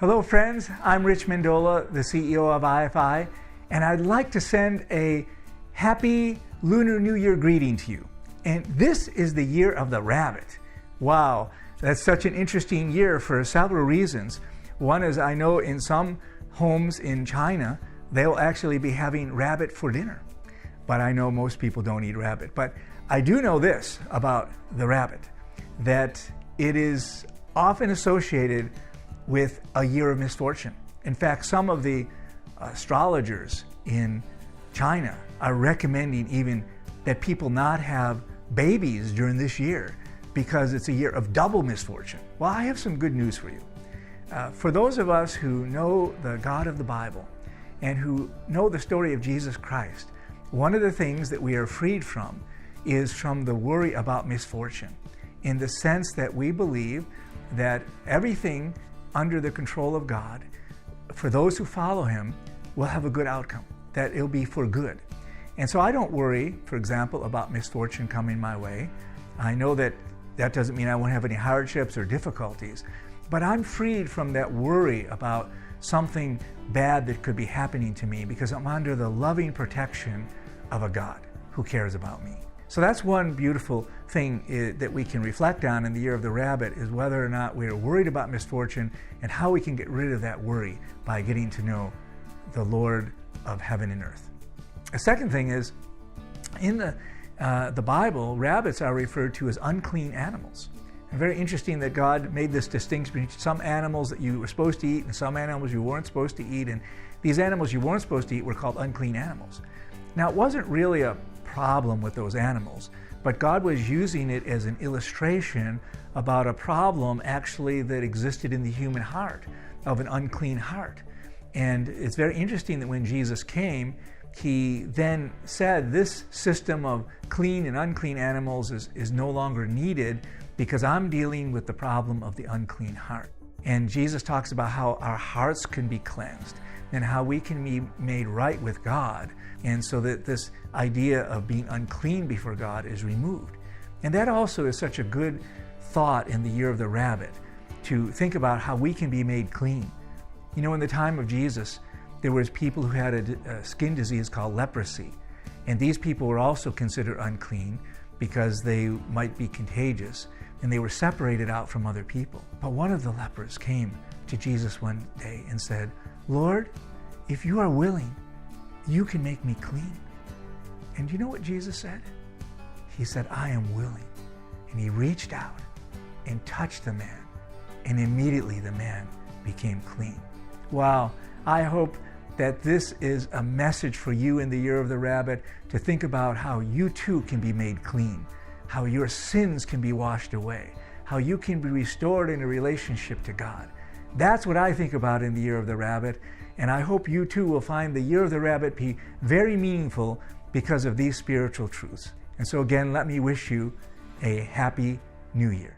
Hello friends, I'm Rich Mendola, the CEO of IFI, and I'd like to send a happy Lunar New Year greeting to you. And this is the year of the rabbit. Wow, that's such an interesting year for several reasons. One is I know in some homes in China, they'll actually be having rabbit for dinner. But I know most people don't eat rabbit. But I do know this about the rabbit, that it is often associated with a year of misfortune. In fact, some of the astrologers in China are recommending even that people not have babies during this year because it's a year of double misfortune. Well, I have some good news for you. For those of us who know the God of the Bible and who know the story of Jesus Christ, one of the things that we are freed from is from the worry about misfortune, in the sense that we believe that everything under the control of God, for those who follow Him, will have a good outcome, that it'll be for good. And so I don't worry, for example, about misfortune coming my way. I know that that doesn't mean I won't have any hardships or difficulties, but I'm freed from that worry about something bad that could be happening to me because I'm under the loving protection of a God who cares about me. So that's one beautiful thing that we can reflect on in the year of the rabbit, is whether or not we are worried about misfortune and how we can get rid of that worry by getting to know the Lord of heaven and earth. A second thing is, in the Bible, rabbits are referred to as unclean animals. And very interesting that God made this distinction between some animals that you were supposed to eat and some animals you weren't supposed to eat. And these animals you weren't supposed to eat were called unclean animals. Now, it wasn't really a problem with those animals, but God was using it as an illustration about a problem actually that existed in the human heart, of an unclean heart. And it's very interesting that when Jesus came, He then said this system of clean and unclean animals is no longer needed because I'm dealing with the problem of the unclean heart. And Jesus talks about how our hearts can be cleansed and how we can be made right with God, and so that this idea of being unclean before God is removed. And that also is such a good thought in the year of the rabbit, to think about how we can be made clean. You know, in the time of Jesus, there was people who had a skin disease called leprosy, and these people were also considered unclean because they might be contagious, and they were separated out from other people. But one of the lepers came to Jesus one day and said, "Lord, if you are willing, you can make me clean." And you know what Jesus said? He said, "I am willing." And He reached out and touched the man, and immediately the man became clean. Wow, I hope that this is a message for you in the year of the rabbit, to think about how you too can be made clean, how your sins can be washed away, how you can be restored in a relationship to God. That's what I think about in the year of the rabbit, and I hope you too will find the year of the rabbit be very meaningful because of these spiritual truths. And so again, let me wish you a happy New Year.